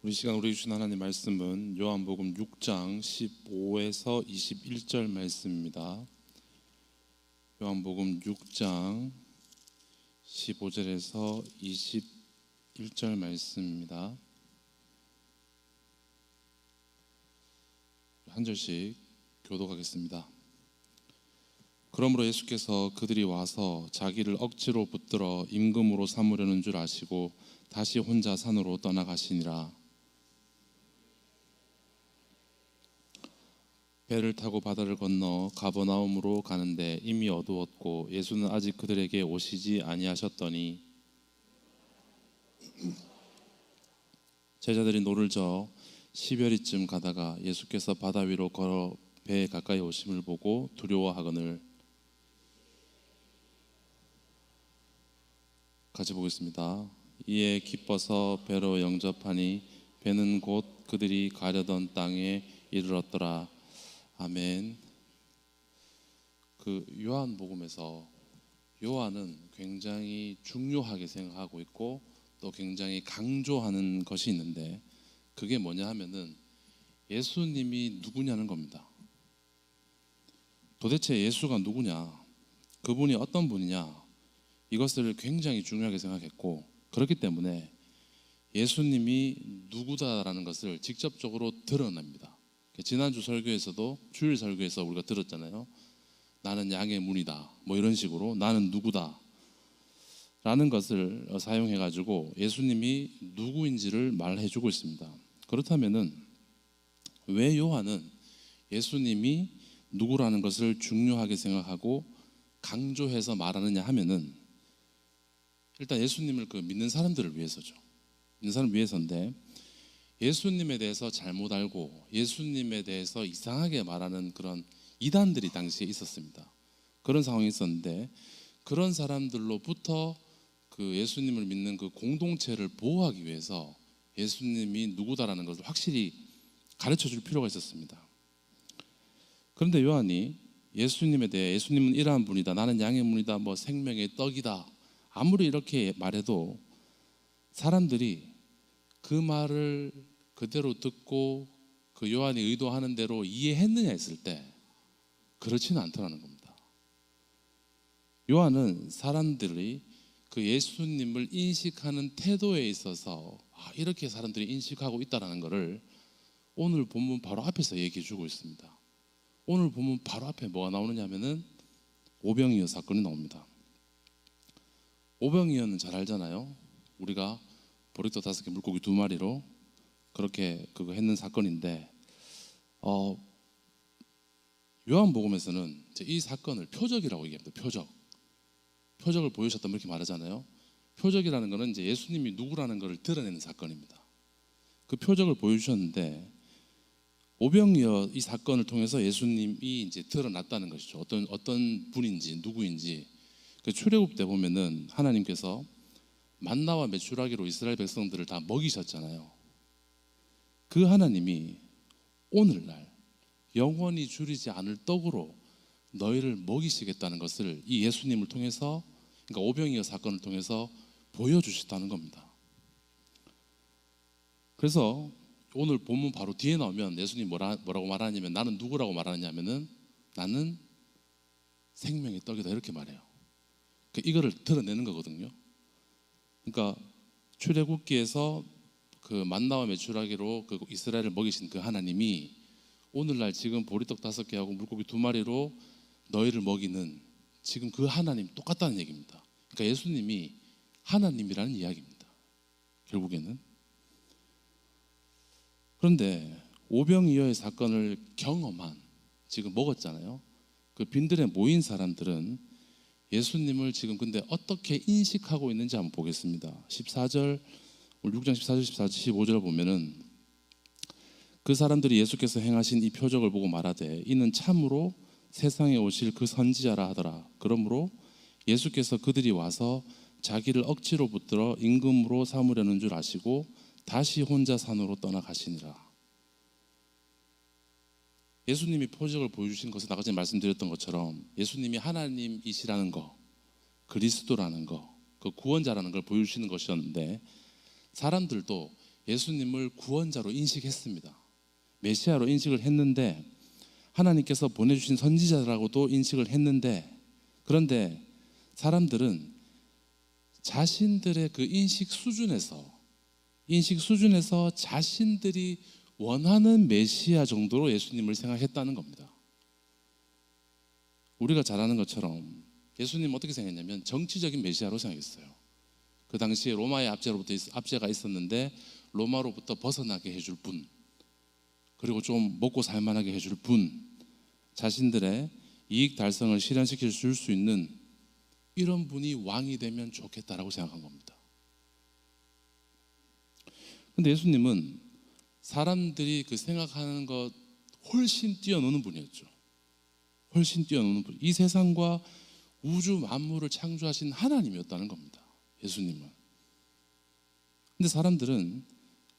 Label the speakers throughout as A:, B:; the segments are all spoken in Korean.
A: 우리 시간 우리 주신 하나님 말씀은 요한복음 6장 15에서 21절 말씀입니다. 요한복음 6장 15절에서 21절 말씀입니다. 한 절씩 교독하겠습니다. 그러므로 예수께서 그들이 와서 자기를 억지로 붙들어 임금으로 삼으려는 줄 아시고 다시 혼자 산으로 떠나가시니라. 배를 타고 바다를 건너 가버나움으로 가는데 이미 어두웠고 예수는 아직 그들에게 오시지 아니하셨더니 제자들이 노를 저어 시별이쯤 가다가 예수께서 바다 위로 걸어 배에 가까이 오심을 보고 두려워하거늘. 같이 보겠습니다. 이에 기뻐서 배로 영접하니 배는 곧 그들이 가려던 땅에 이르렀더라. 아멘. 요한복음에서 요한은 굉장히 중요하게 생각하고 있고 또 굉장히 강조하는 것이 있는데 그게 뭐냐 하면은 예수님이 누구냐는 겁니다. 도대체 예수가 누구냐, 그분이 어떤 분이냐, 이것을 굉장히 중요하게 생각했고 그렇기 때문에 예수님이 누구다라는 것을 직접적으로 드러냅니다. 지난주 설교에서도 주일 설교에서 우리가 들었잖아요. 나는 양의 문이다, 뭐 이런 식으로 나는 누구다 라는 것을 사용해가지고 예수님이 누구인지를 말해주고 있습니다. 그렇다면은 왜 요한은 예수님이 누구라는 것을 중요하게 생각하고 강조해서 말하느냐 하면은 일단 예수님을 믿는 사람들을 위해서죠. 믿는 사람을 위해서인데 예수님에 대해서 잘못 알고 예수님에 대해서 이상하게 말하는 그런 이단들이 당시에 있었습니다. 그런 상황이 있었는데 그런 사람들로부터 예수님을 믿는 공동체를 보호하기 위해서 예수님이 누구다라는 것을 확실히 가르쳐 줄 필요가 있었습니다. 그런데 요한이 예수님에 대해 예수님은 이러한 분이다, 나는 양의 문이다, 뭐 생명의 떡이다, 아무리 이렇게 말해도 사람들이 그 말을 그대로 듣고 요한이 의도하는 대로 이해했느냐 했을 때 그렇지는 않더라는 겁니다. 요한은 사람들이 예수님을 인식하는 태도에 있어서 이렇게 사람들이 인식하고 있다는 것을 오늘 본문 바로 앞에서 얘기해 주고 있습니다. 오늘 본문 바로 앞에 뭐가 나오느냐 하면은 오병이어 사건이 나옵니다. 오병이어는 잘 알잖아요. 우리가 보리떡 5개 물고기 2마리로 그렇게 그거 했는 사건인데 요한복음에서는 이 사건을 표적이라고 얘기합니다. 표적을 보여주셨다 이렇게 말하잖아요. 표적이라는 것은 이제 예수님이 누구라는 것을 드러내는 사건입니다. 그 표적을 보여주셨는데 오병이어 이 사건을 통해서 예수님이 이제 드러났다는 것이죠. 어떤 분인지 누구인지. 출애굽 때 보면은 하나님께서 만나와 메추라기로 이스라엘 백성들을 다 먹이셨잖아요. 그 하나님이 오늘날 영원히 줄이지 않을 떡으로 너희를 먹이시겠다는 것을 이 예수님을 통해서, 그러니까 오병이어 사건을 통해서 보여주셨다는 겁니다. 그래서 오늘 본문 바로 뒤에 나오면 예수님이 뭐라고 말하냐면 나는 누구라고 말하냐면은 나는 생명의 떡이다 이렇게 말해요. 이거를 드러내는 거거든요. 그러니까 출애굽기에서 만나와 메추라기로 이스라엘을 먹이신 그 하나님이 오늘날 지금 보리떡 5개하고 물고기 2마리로 너희를 먹이는 지금 그 하나님 똑같다는 얘기입니다. 그러니까 예수님이 하나님이라는 이야기입니다. 결국에는. 그런데 오병이어의 사건을 경험한, 지금 먹었잖아요. 그 빈들에 모인 사람들은 예수님을 지금 근데 어떻게 인식하고 있는지 한번 보겠습니다. 14절, 6장 14절, 15절을 보면은 그 사람들이 예수께서 행하신 이 표적을 보고 말하되 이는 참으로 세상에 오실 그 선지자라 하더라. 그러므로 예수께서 그들이 와서 자기를 억지로 붙들어 임금으로 삼으려는 줄 아시고 다시 혼자 산으로 떠나가시니라. 예수님이 표적을 보여주신 것은 아까 전에 말씀드렸던 것처럼 예수님이 하나님이시라는 거, 그리스도라는 거, 그 구원자라는 걸 보여주시는 것이었는데 사람들도 예수님을 구원자로 인식했습니다. 메시아로 인식을 했는데, 하나님께서 보내주신 선지자라고도 인식을 했는데, 그런데 사람들은 자신들의 그 인식 수준에서 자신들이 원하는 메시아 정도로 예수님을 생각했다는 겁니다. 우리가 잘 아는 것처럼 예수님 어떻게 생각했냐면 정치적인 메시아로 생각했어요. 그 당시에 로마의 압제가 있었는데 로마로부터 벗어나게 해줄 분, 그리고 좀 먹고 살만하게 해줄 분, 자신들의 이익 달성을 실현시켜 줄 수 있는 이런 분이 왕이 되면 좋겠다라고 생각한 겁니다. 근데 예수님은 사람들이 그 생각하는 것 훨씬 뛰어노는 분이었죠. 훨씬 뛰어노는 분. 이 세상과 우주 만물을 창조하신 하나님이었다는 겁니다. 예수님은. 근데 사람들은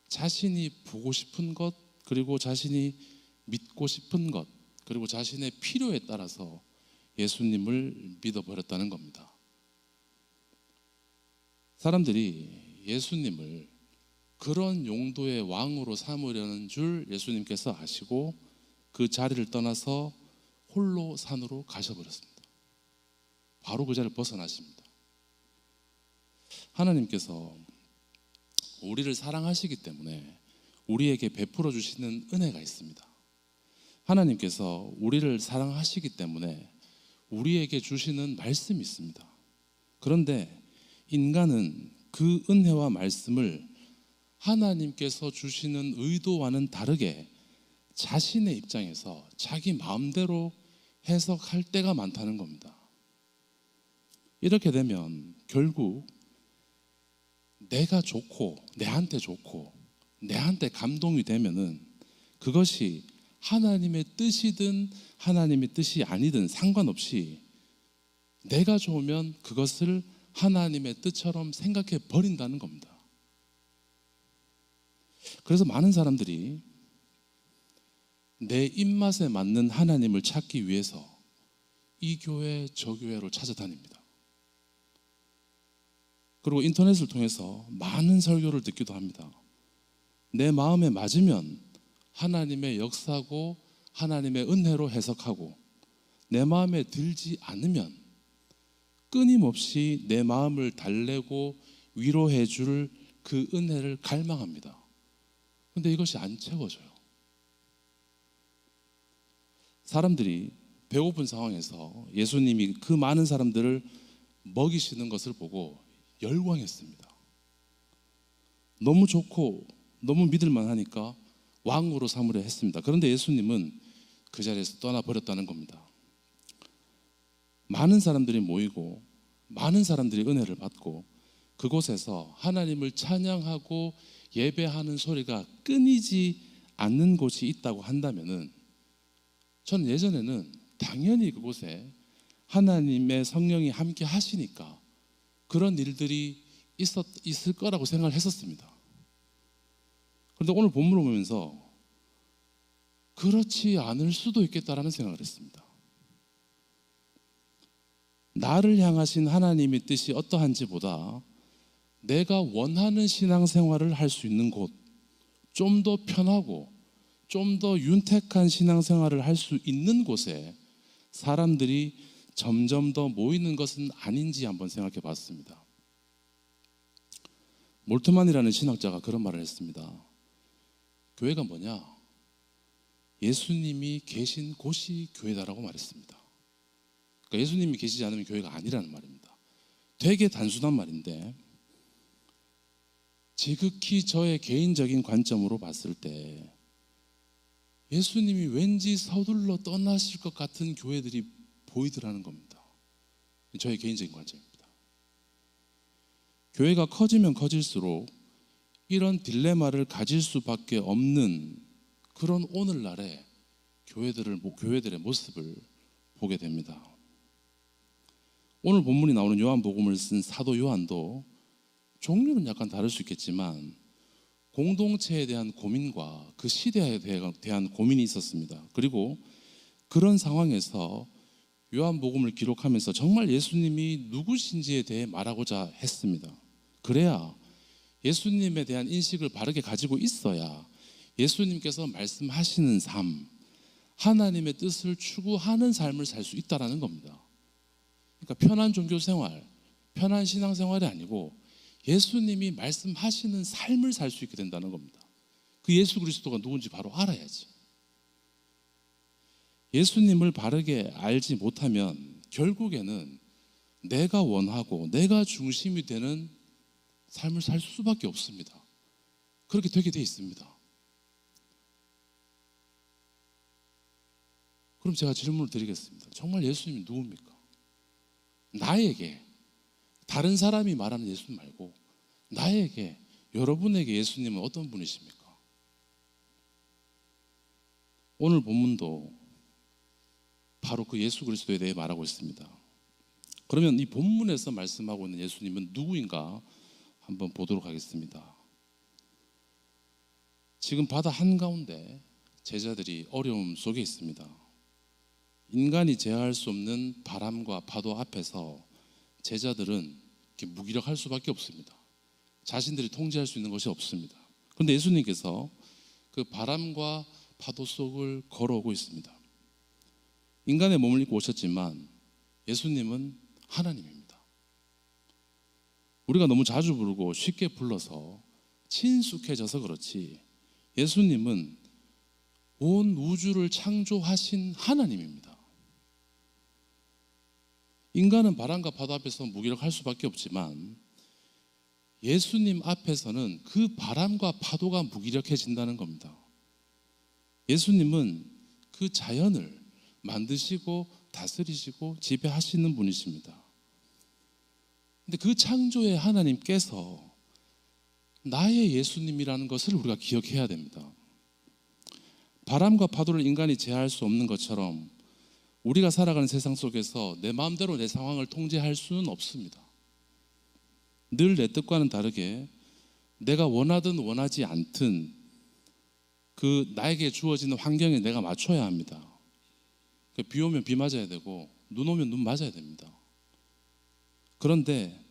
A: 자신이 보고 싶은 것, 그리고 자신이 믿고 싶은 것, 그리고 자신의 필요에 따라서 예수님을 믿어버렸다는 겁니다. 사람들이 예수님을 그런 용도의 왕으로 삼으려는 줄 예수님께서 아시고 그 자리를 떠나서 홀로 산으로 가셔버렸습니다. 바로 그 자리를 벗어나십니다. 하나님께서 우리를 사랑하시기 때문에 우리에게 베풀어 주시는 은혜가 있습니다. 하나님께서 우리를 사랑하시기 때문에 우리에게 주시는 말씀이 있습니다. 그런데 인간은 그 은혜와 말씀을 하나님께서 주시는 의도와는 다르게 자신의 입장에서 자기 마음대로 해석할 때가 많다는 겁니다. 이렇게 되면 결국 내가 좋고 내한테 감동이 되면은 그것이 하나님의 뜻이든 하나님의 뜻이 아니든 상관없이 내가 좋으면 그것을 하나님의 뜻처럼 생각해 버린다는 겁니다. 그래서 많은 사람들이 내 입맛에 맞는 하나님을 찾기 위해서 이 교회 저 교회로 찾아다닙니다. 그리고 인터넷을 통해서 많은 설교를 듣기도 합니다. 내 마음에 맞으면 하나님의 역사고 하나님의 은혜로 해석하고, 내 마음에 들지 않으면 끊임없이 내 마음을 달래고 위로해 줄 그 은혜를 갈망합니다. 그런데 이것이 안 채워져요. 사람들이 배고픈 상황에서 예수님이 그 많은 사람들을 먹이시는 것을 보고 열광했습니다. 너무 좋고 너무 믿을만 하니까 왕으로 삼으려 했습니다. 그런데 예수님은 그 자리에서 떠나버렸다는 겁니다. 많은 사람들이 모이고 많은 사람들이 은혜를 받고 그곳에서 하나님을 찬양하고 예배하는 소리가 끊이지 않는 곳이 있다고 한다면은, 저는 예전에는 당연히 그곳에 하나님의 성령이 함께 하시니까 그런 일들이 있을 거라고 생각을 했었습니다. 그런데 오늘 본문을 보면서 그렇지 않을 수도 있겠다라는 생각을 했습니다. 나를 향하신 하나님의 뜻이 어떠한지보다 내가 원하는 신앙생활을 할 수 있는 곳, 좀 더 편하고 좀 더 윤택한 신앙생활을 할 수 있는 곳에 사람들이 점점 더 모이는 것은 아닌지 한번 생각해 봤습니다. 몰트만이라는 신학자가 그런 말을 했습니다. 교회가 뭐냐? 예수님이 계신 곳이 교회다라고 말했습니다. 그러니까 예수님이 계시지 않으면 교회가 아니라는 말입니다. 되게 단순한 말인데, 지극히 저의 개인적인 관점으로 봤을 때 예수님이 왠지 서둘러 떠나실 것 같은 교회들이 보이더라는 겁니다. 저의 개인적인 관점입니다. 교회가 커지면 커질수록 이런 딜레마를 가질 수밖에 없는 그런 오늘날의 교회들의 모습을 보게 됩니다. 오늘 본문이 나오는 요한복음을 쓴 사도 요한도 종류는 약간 다를 수 있겠지만 공동체에 대한 고민과 그 시대에 대한 고민이 있었습니다. 그리고 그런 상황에서 요한복음을 기록하면서 정말 예수님이 누구신지에 대해 말하고자 했습니다. 그래야 예수님에 대한 인식을 바르게 가지고 있어야 예수님께서 말씀하시는 삶, 하나님의 뜻을 추구하는 삶을 살 수 있다는 겁니다. 그러니까 편한 종교 생활, 편한 신앙 생활이 아니고 예수님이 말씀하시는 삶을 살 수 있게 된다는 겁니다. 그 예수 그리스도가 누군지 바로 알아야지. 예수님을 바르게 알지 못하면 결국에는 내가 원하고 내가 중심이 되는 삶을 살 수밖에 없습니다. 그렇게 되게 돼 있습니다. 그럼 제가 질문을 드리겠습니다. 정말 예수님이 누굽니까? 나에게, 다른 사람이 말하는 예수님 말고 나에게, 여러분에게 예수님은 어떤 분이십니까? 오늘 본문도 바로 그 예수 그리스도에 대해 말하고 있습니다. 그러면 이 본문에서 말씀하고 있는 예수님은 누구인가 한번 보도록 하겠습니다. 지금 바다 한가운데 제자들이 어려움 속에 있습니다. 인간이 제어할 수 없는 바람과 파도 앞에서 제자들은 이렇게 무기력할 수밖에 없습니다. 자신들이 통제할 수 있는 것이 없습니다. 그런데 예수님께서 그 바람과 파도 속을 걸어오고 있습니다. 인간의 몸을 입고 오셨지만 예수님은 하나님입니다. 우리가 너무 자주 부르고 쉽게 불러서 친숙해져서 그렇지 예수님은 온 우주를 창조하신 하나님입니다. 인간은 바람과 파도 앞에서 무기력할 수밖에 없지만 예수님 앞에서는 그 바람과 파도가 무기력해진다는 겁니다. 예수님은 그 자연을 만드시고 다스리시고 지배하시는 분이십니다. 근데 그 창조의 하나님께서 나의 예수님이라는 것을 우리가 기억해야 됩니다. 바람과 파도를 인간이 제어할 수 없는 것처럼 우리가 살아가는 세상 속에서 내 마음대로 내 상황을 통제할 수는 없습니다. 늘 내 뜻과는 다르게 내가 원하든 원하지 않든 그 나에게 주어지는 환경에 내가 맞춰야 합니다. 비 오면 비 맞아야 되고 눈 오면 눈 맞아야 됩니다. 그런데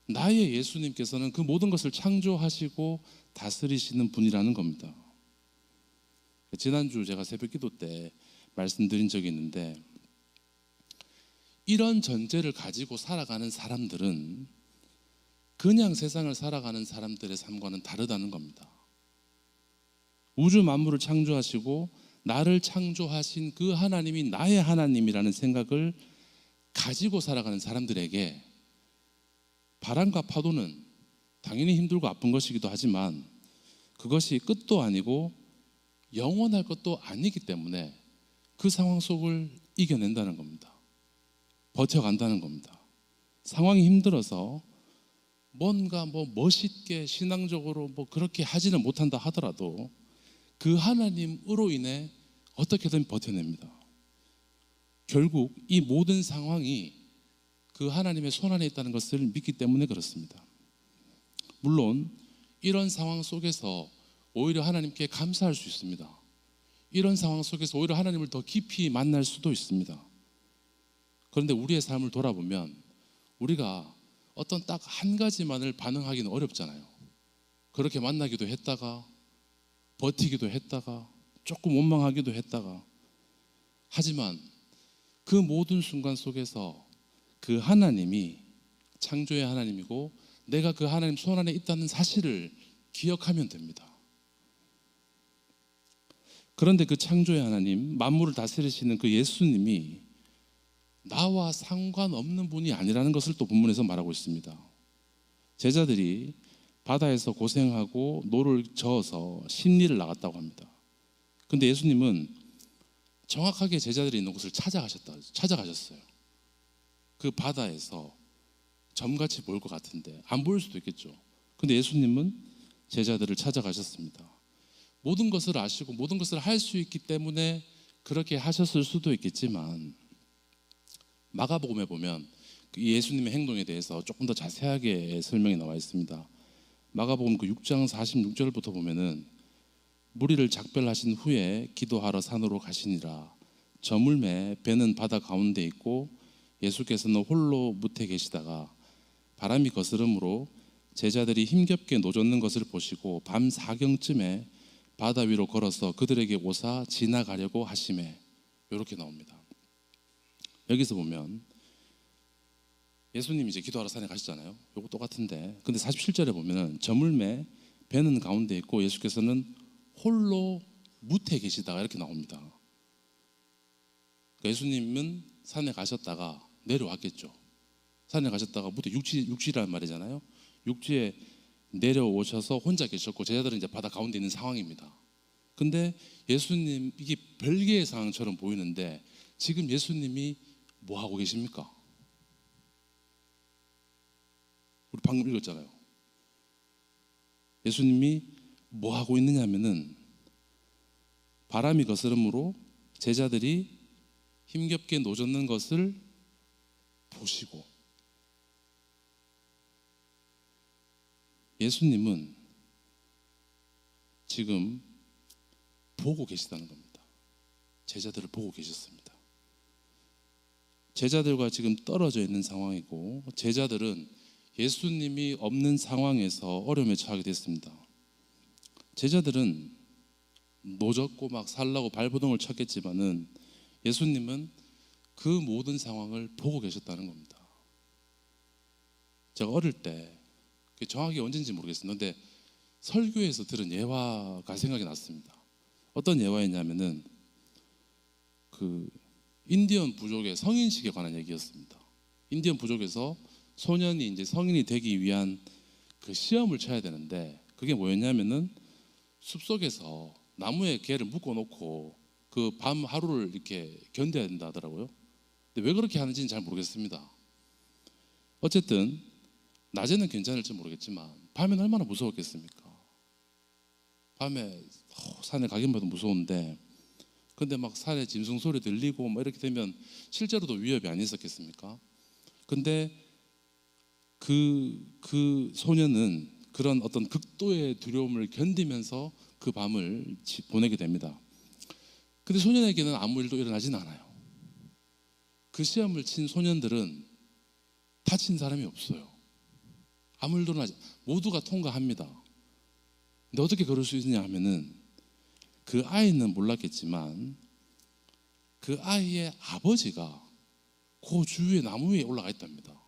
A: 나의 예수님께서는 그 모든 것을 창조하시고 다스리시는 분이라는 겁니다. 지난주 제가 새벽기도 때 말씀드린 적이 있는데 이런 전제를 가지고 살아가는 사람들은 그냥 세상을 살아가는 사람들의 삶과는 다르다는 겁니다. 우주 만물을 창조하시고 나를 창조하신 그 하나님이 나의 하나님이라는 생각을 가지고 살아가는 사람들에게 바람과 파도는 당연히 힘들고 아픈 것이기도 하지만 그것이 끝도 아니고 영원할 것도 아니기 때문에 그 상황 속을 이겨낸다는 겁니다. 버텨간다는 겁니다. 상황이 힘들어서 뭔가 멋있게 신앙적으로 그렇게 하지는 못한다 하더라도 그 하나님으로 인해 어떻게든 버텨냅니다. 결국 이 모든 상황이 그 하나님의 손안에 있다는 것을 믿기 때문에 그렇습니다. 물론 이런 상황 속에서 오히려 하나님께 감사할 수 있습니다. 이런 상황 속에서 오히려 하나님을 더 깊이 만날 수도 있습니다. 그런데 우리의 삶을 돌아보면 우리가 어떤 딱 한 가지만을 반응하기는 어렵잖아요. 그렇게 만나기도 했다가 버티기도 했다가 조금 원망하기도 했다가 하지만 그 모든 순간 속에서 그 하나님이 창조의 하나님이고 내가 그 하나님 손 안에 있다는 사실을 기억하면 됩니다. 그런데 그 창조의 하나님, 만물을 다스리시는 그 예수님이 나와 상관없는 분이 아니라는 것을 또 본문에서 말하고 있습니다. 제자들이 바다에서 고생하고 노를 저어서 심리를 나갔다고 합니다. 근데 예수님은 정확하게 제자들이 있는 곳을 찾아가셨어요. 그 바다에서 점같이 보일 것 같은데 안 보일 수도 있겠죠. 근데 예수님은 제자들을 찾아가셨습니다. 모든 것을 아시고 모든 것을 할 수 있기 때문에 그렇게 하셨을 수도 있겠지만 마가복음에 보면 예수님의 행동에 대해서 조금 더 자세하게 설명이 나와 있습니다. 마가복음 그 6장 46절부터 보면은 무리를 작별하신 후에 기도하러 산으로 가시니라. 저물매 배는 바다 가운데 있고 예수께서는 홀로 무태 계시다가 바람이 거스름으로 제자들이 힘겹게 노젓는 것을 보시고 밤 사경쯤에 바다 위로 걸어서 그들에게 오사 지나가려고 하시매. 이렇게 나옵니다. 여기서 보면 예수님이 이제 기도하러 산에 가시잖아요. 요거 똑같은데, 근데 47절에 보면은 저물매 배는 가운데 있고 예수께서는 홀로 무태 계시다가 이렇게 나옵니다. 그러니까 예수님은 산에 가셨다가 내려왔겠죠. 산에 가셨다가 무태 육지라는 말이잖아요. 육지에 내려오셔서 혼자 계셨고 제자들은 이제 바다 가운데 있는 상황입니다. 근데 예수님, 이게 별개의 상황처럼 보이는데 지금 예수님이 뭐 하고 계십니까? 우리 방금 읽었잖아요. 예수님이 뭐 하고 있느냐 하면은 바람이 거스름으로 제자들이 힘겹게 노젓는 것을 보시고, 예수님은 지금 보고 계시다는 겁니다. 제자들을 보고 계셨습니다. 제자들과 지금 떨어져 있는 상황이고 제자들은 예수님이 없는 상황에서 어려움에 처하게 됐습니다. 제자들은 노젓고 막 살라고 발버둥을 쳤겠지만은 예수님은 그 모든 상황을 보고 계셨다는 겁니다. 제가 어릴 때 정확히 언제인지 모르겠습니다. 근데 설교에서 들은 예화가 생각이 났습니다. 어떤 예화였냐면은 그 인디언 부족의 성인식에 관한 얘기였습니다. 인디언 부족에서 소년이 이제 성인이 되기 위한 그 시험을 쳐야 되는데, 그게 뭐였냐면은 숲속에서 나무에 개를 묶어놓고 그 밤 하루를 이렇게 견뎌야 된다 하더라고요. 근데 왜 그렇게 하는지는 잘 모르겠습니다. 어쨌든 낮에는 괜찮을지 모르겠지만 밤에는 얼마나 무서웠겠습니까? 밤에 산에 가긴 봐도 무서운데, 근데 막 산에 짐승 소리 들리고 막 이렇게 되면 실제로도 위협이 안 있었겠습니까? 근데 그 소년은 그런 어떤 극도의 두려움을 견디면서 그 밤을 보내게 됩니다. 근데 소년에게는 아무 일도 일어나진 않아요. 그 시험을 친 소년들은 다친 사람이 없어요. 아무 일도 일어나지, 모두가 통과합니다. 근데 어떻게 그럴 수 있느냐 하면은 그 아이는 몰랐겠지만 그 아이의 아버지가 그 주위에 나무 위에 올라가 있답니다.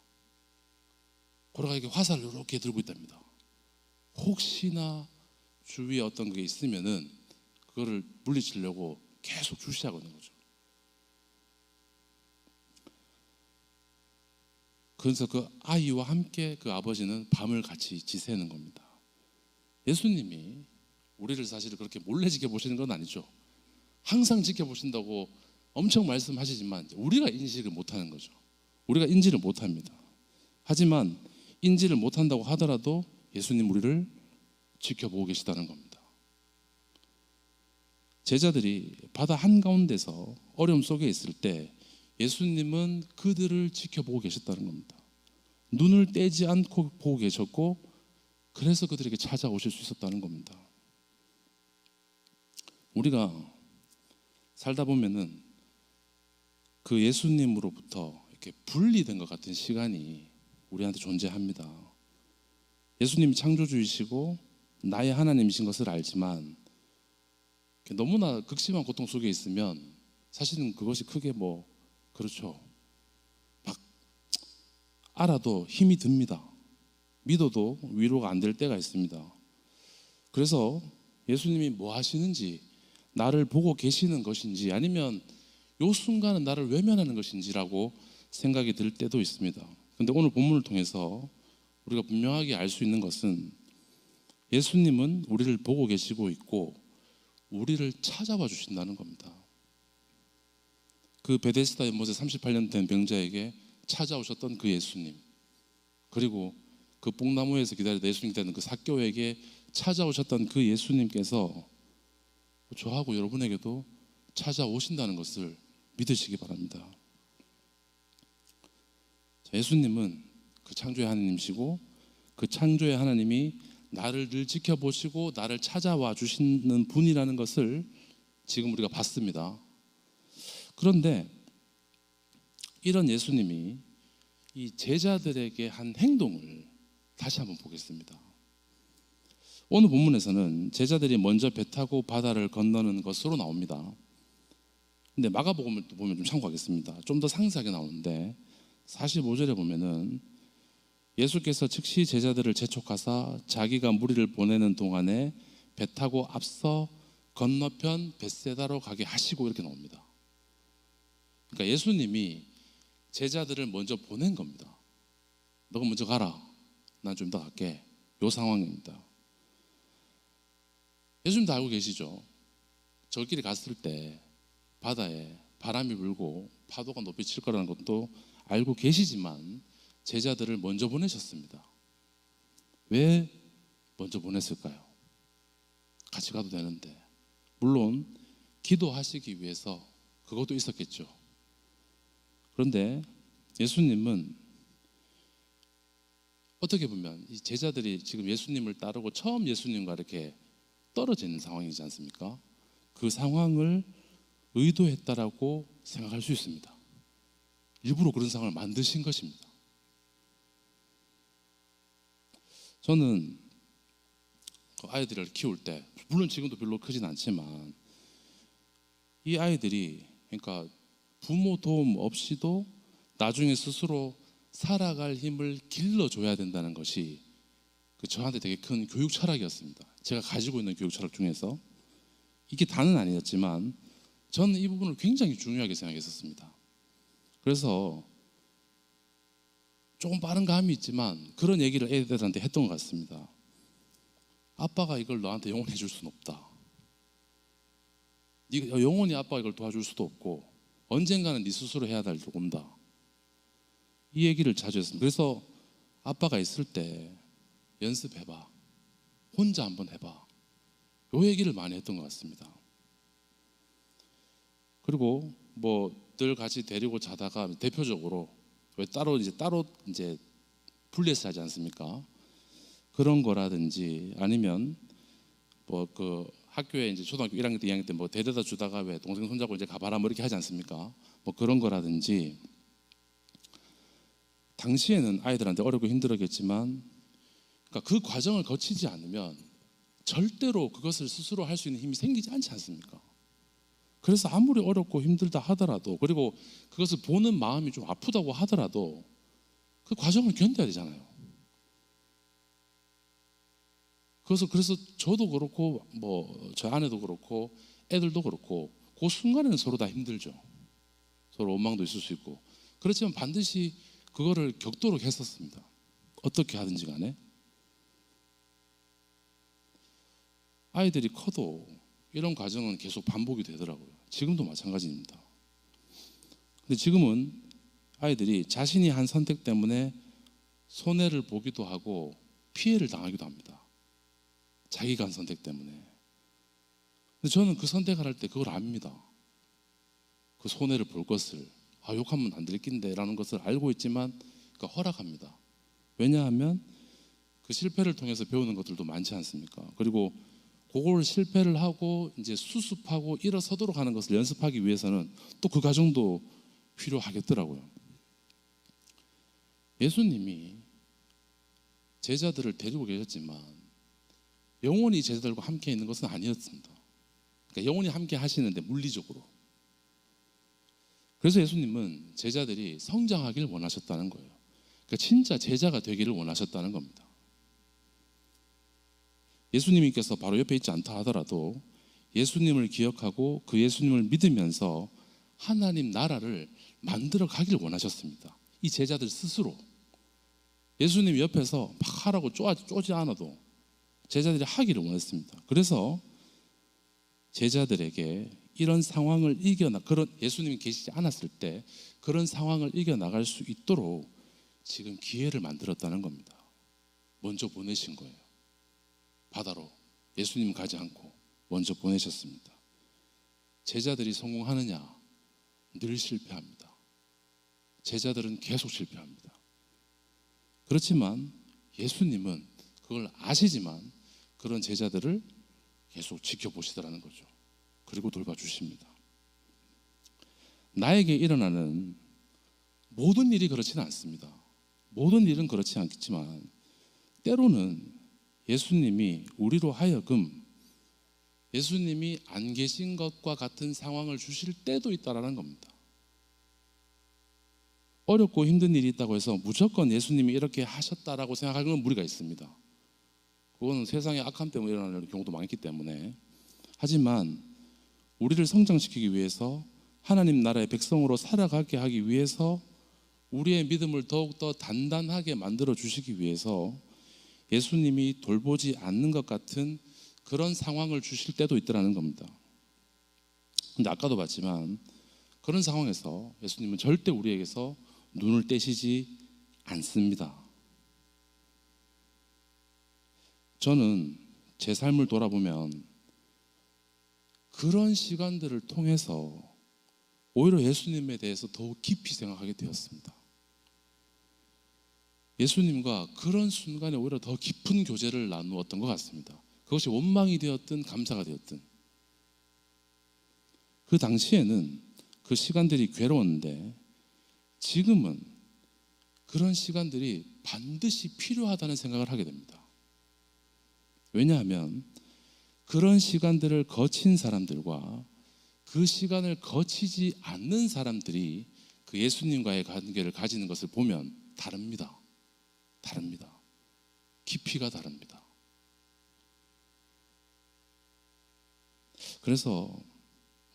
A: 그러가 이렇게 화살을 이렇게 들고 있답니다. 혹시나 주위에 어떤 게 있으면은 그거를 물리치려고 계속 주시하고 있는 거죠. 그래서 그 아이와 함께 그 아버지는 밤을 같이 지새는 겁니다. 예수님이 우리를 사실 그렇게 몰래 지켜보시는 건 아니죠. 항상 지켜보신다고 엄청 말씀하시지만 우리가 인식을 못하는 거죠. 우리가 인지를 못합니다. 하지만 인지를 못한다고 하더라도 예수님 우리를 지켜보고 계시다는 겁니다. 제자들이 바다 한가운데서 어려움 속에 있을 때 예수님은 그들을 지켜보고 계셨다는 겁니다. 눈을 떼지 않고 보고 계셨고, 그래서 그들에게 찾아오실 수 있었다는 겁니다. 우리가 살다 보면은 그 예수님으로부터 이렇게 분리된 것 같은 시간이 우리한테 존재합니다. 예수님이 창조주이시고 나의 하나님이신 것을 알지만 너무나 극심한 고통 속에 있으면 사실은 그것이 크게 뭐 그렇죠, 막 알아도 힘이 듭니다. 믿어도 위로가 안 될 때가 있습니다. 그래서 예수님이 뭐 하시는지, 나를 보고 계시는 것인지 아니면 요 순간은 나를 외면하는 것인지라고 생각이 들 때도 있습니다. 근데 오늘 본문을 통해서 우리가 분명하게 알 수 있는 것은 예수님은 우리를 보고 계시고 있고 우리를 찾아와 주신다는 겁니다. 그 베데스다 연못에 38년 된 병자에게 찾아오셨던 그 예수님, 그리고 그 뽕나무에서 기다리다 예수님 되는 그 삭개오에게 찾아오셨던 그 예수님께서 저하고 여러분에게도 찾아오신다는 것을 믿으시기 바랍니다. 예수님은 그 창조의 하나님이시고 그 창조의 하나님이 나를 늘 지켜보시고 나를 찾아와 주시는 분이라는 것을 지금 우리가 봤습니다. 그런데 이런 예수님이 이 제자들에게 한 행동을 다시 한번 보겠습니다. 오늘 본문에서는 제자들이 먼저 배 타고 바다를 건너는 것으로 나옵니다. 근데 마가복음을 또 보면 좀 참고하겠습니다. 좀 더 상세하게 나오는데 45절에 보면은 예수께서 즉시 제자들을 재촉하사 자기가 무리를 보내는 동안에 배 타고 앞서 건너편 벳세다로 가게 하시고 이렇게 나옵니다. 그러니까 예수님이 제자들을 먼저 보낸 겁니다. 너가 먼저 가라. 난 좀 더 갈게. 이 상황입니다. 예수님도 알고 계시죠? 저 길에 갔을 때 바다에 바람이 불고 파도가 높이 칠 거라는 것도 알고 계시지만 제자들을 먼저 보내셨습니다. 왜 먼저 보냈을까요? 같이 가도 되는데. 물론 기도하시기 위해서 그것도 있었겠죠. 그런데 예수님은 어떻게 보면 이 제자들이 지금 예수님을 따르고 처음 예수님과 이렇게 떨어져 있는 상황이지 않습니까? 그 상황을 의도했다라고 생각할 수 있습니다. 일부러 그런 상황을 만드신 것입니다. 저는 아이들을 키울 때, 물론 지금도 별로 크진 않지만 이 아이들이 그러니까 부모 도움 없이도 나중에 스스로 살아갈 힘을 길러줘야 된다는 것이 저한테 되게 큰 교육 철학이었습니다. 제가 가지고 있는 교육 철학 중에서 이게 다는 아니었지만 저는 이 부분을 굉장히 중요하게 생각했었습니다. 그래서 조금 빠른 감이 있지만 그런 얘기를 애들한테 했던 것 같습니다. 아빠가 이걸 너한테 영원히 해줄 수는 없다. 네가 영원히 아빠가 이걸 도와줄 수도 없고 언젠가는 네 스스로 해야 될 때가 온다. 이 얘기를 자주 했습니다. 그래서 아빠가 있을 때 연습해봐. 혼자 한번 해봐. 이 얘기를 많이 했던 것 같습니다. 그리고 뭐 늘 같이 데리고 자다가 대표적으로 왜 따로 이제 분리해서 하지 않습니까? 그런 거라든지 아니면 뭐 그 학교에 이제 초등학교 1학년 때 2학년 때 뭐 데려다 주다가 왜 동생 손잡고 이제 가봐라 뭐 이렇게 하지 않습니까? 뭐 그런 거라든지 당시에는 아이들한테 어렵고 힘들었겠지만 그러니까 그 과정을 거치지 않으면 절대로 그것을 스스로 할 수 있는 힘이 생기지 않지 않습니까? 그래서 아무리 어렵고 힘들다 하더라도 그리고 그것을 보는 마음이 좀 아프다고 하더라도 그 과정을 견뎌야 되잖아요. 그래서 저도 그렇고 뭐 저 아내도 그렇고 애들도 그렇고 그 순간에는 서로 다 힘들죠. 서로 원망도 있을 수 있고 그렇지만 반드시 그거를 겪도록 했었습니다. 어떻게 하든지 간에 아이들이 커도 이런 과정은 계속 반복이 되더라고요. 지금도 마찬가지입니다. 근데 지금은 아이들이 자신이 한 선택 때문에 손해를 보기도 하고 피해를 당하기도 합니다. 자기가 한 선택 때문에. 근데 저는 그 선택을 할 때 그걸 압니다. 그 손해를 볼 것을 욕하면 안 될 낀데 라는 것을 알고 있지만 허락합니다. 왜냐하면 그 실패를 통해서 배우는 것들도 많지 않습니까? 그리고 그걸 실패를 하고 이제 수습하고 일어서도록 하는 것을 연습하기 위해서는 또 그 과정도 필요하겠더라고요. 예수님이 제자들을 데리고 계셨지만 영원히 제자들과 함께 있는 것은 아니었습니다. 그러니까 영원히 함께 하시는데 물리적으로. 그래서 예수님은 제자들이 성장하기를 원하셨다는 거예요. 그러니까 진짜 제자가 되기를 원하셨다는 겁니다. 예수님께서 바로 옆에 있지 않다 하더라도 예수님을 기억하고 그 예수님을 믿으면서 하나님 나라를 만들어 가기를 원하셨습니다. 이 제자들 스스로. 예수님 옆에서 막 하라고 쪼지 않아도 제자들이 하기를 원했습니다. 그래서 제자들에게 이런 상황을 그런 예수님이 계시지 않았을 때 그런 상황을 이겨나갈 수 있도록 지금 기회를 만들었다는 겁니다. 먼저 보내신 거예요. 바다로 예수님 가지 않고 먼저 보내셨습니다. 제자들이 성공하느냐? 늘 실패합니다. 제자들은 계속 실패합니다. 그렇지만 예수님은 그걸 아시지만 그런 제자들을 계속 지켜보시더라는 거죠. 그리고 돌봐주십니다. 나에게 일어나는 모든 일이 그렇지는 않습니다. 모든 일은 그렇지 않겠지만 때로는 예수님이 우리로 하여금 예수님이 안 계신 것과 같은 상황을 주실 때도 있다라는 겁니다. 어렵고 힘든 일이 있다고 해서 무조건 예수님이 이렇게 하셨다라고 생각하는 건 무리가 있습니다. 그거는 세상의 악함 때문에 일어나는 경우도 많기 때문에. 하지만 우리를 성장시키기 위해서 하나님 나라의 백성으로 살아가게 하기 위해서 우리의 믿음을 더욱더 단단하게 만들어 주시기 위해서 예수님이 돌보지 않는 것 같은 그런 상황을 주실 때도 있더라는 겁니다. 근데 아까도 봤지만 그런 상황에서 예수님은 절대 우리에게서 눈을 떼시지 않습니다. 저는 제 삶을 돌아보면 그런 시간들을 통해서 오히려 예수님에 대해서 더욱 깊이 생각하게 되었습니다. 예수님과 그런 순간에 오히려 더 깊은 교제를 나누었던 것 같습니다. 그것이 원망이 되었든 감사가 되었든. 그 당시에는 그 시간들이 괴로웠는데 지금은 그런 시간들이 반드시 필요하다는 생각을 하게 됩니다. 왜냐하면 그런 시간들을 거친 사람들과 그 시간을 거치지 않는 사람들이 그 예수님과의 관계를 가지는 것을 보면 다릅니다. 다릅니다. 깊이가 다릅니다. 그래서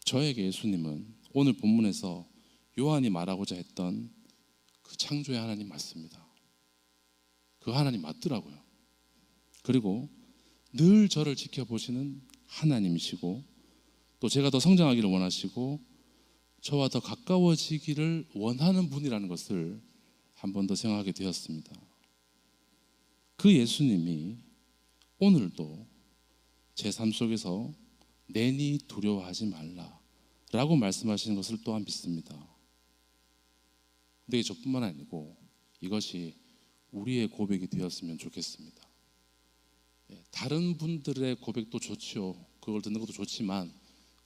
A: 저에게 예수님은 오늘 본문에서 요한이 말하고자 했던 그 창조의 하나님 맞습니다. 그 하나님 맞더라고요. 그리고 늘 저를 지켜보시는 하나님이시고 또 제가 더 성장하기를 원하시고 저와 더 가까워지기를 원하는 분이라는 것을 한 번 더 생각하게 되었습니다. 그 예수님이 오늘도 제 삶 속에서 내니 두려워하지 말라 라고 말씀하시는 것을 또한 믿습니다. 근데 저뿐만 아니고 이것이 우리의 고백이 되었으면 좋겠습니다. 다른 분들의 고백도 좋지요. 그걸 듣는 것도 좋지만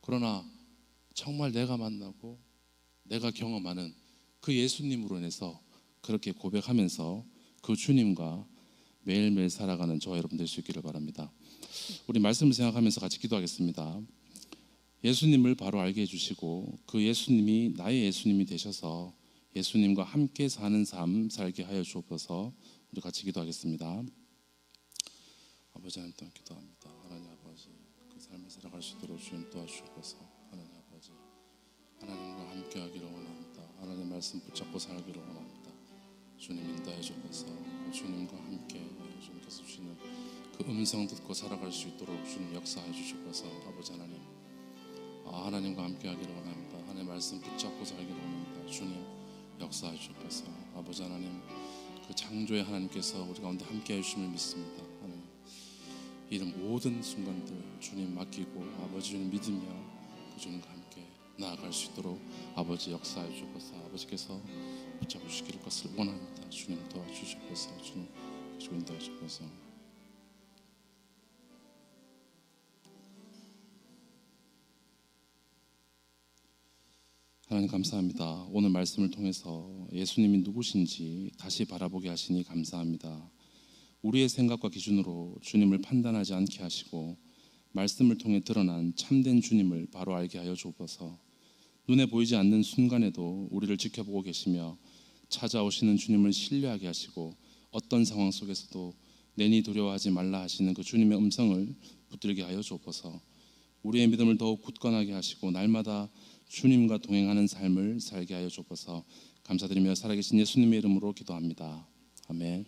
A: 그러나 정말 내가 만나고 내가 경험하는 그 예수님으로 인해서 그렇게 고백하면서 그 주님과 매일매일 살아가는 저와 여러분 될 수 있기를 바랍니다. 우리 말씀을 생각하면서 같이 기도하겠습니다. 예수님을 바로 알게 해주시고 그 예수님이 나의 예수님이 되셔서 예수님과 함께 사는 삶 살게 하여 주옵소서. 우리 같이 기도하겠습니다. 아버지 하나님 또한 기도합니다. 하나님 아버지 그 삶을 살아갈 수 있도록 주님 도와주옵소서. 하나님 아버지 하나님과 함께 하기를 원합니다. 하나님 말씀 붙잡고 살기를 원합니다. 주님 인도해 주옵소서. 주님과 함께 주님께서 주시는 그 음성 듣고 살아갈 수 있도록 주님 역사해 주시옵소서. 아버지 하나님 하나님과 함께 하기를 원합니다. 하나님 말씀 붙잡고 살기를 원합니다. 주님 역사해 주옵소서. 아버지 하나님 그 창조의 하나님께서 우리 가운데 함께 해주심을 믿습니다. 하나님 이런 모든 순간들 주님 맡기고 아버지 주님 믿으며 그 주님과 함께 나아갈 수 있도록 아버지 역사해 주옵소서. 아버지께서 붙잡으시길 것을 원합니다. 주님 도와주시옵소서. 주님 인도해 주옵소서. 하나님 감사합니다. 오늘 말씀을 통해서 예수님이 누구신지 다시 바라보게 하시니 감사합니다. 우리의 생각과 기준으로 주님을 판단하지 않게 하시고 말씀을 통해 드러난 참된 주님을 바로 알게 하여 주옵소서. 눈에 보이지 않는 순간에도 우리를 지켜보고 계시며 찾아오시는 주님을 신뢰하게 하시고 어떤 상황 속에서도 내니 두려워하지 말라 하시는 그 주님의 음성을 붙들게 하여 주옵소서. 우리의 믿음을 더욱 굳건하게 하시고 날마다 주님과 동행하는 삶을 살게 하여 주옵소서. 감사드리며 살아계신 예수님의 이름으로 기도합니다. 아멘.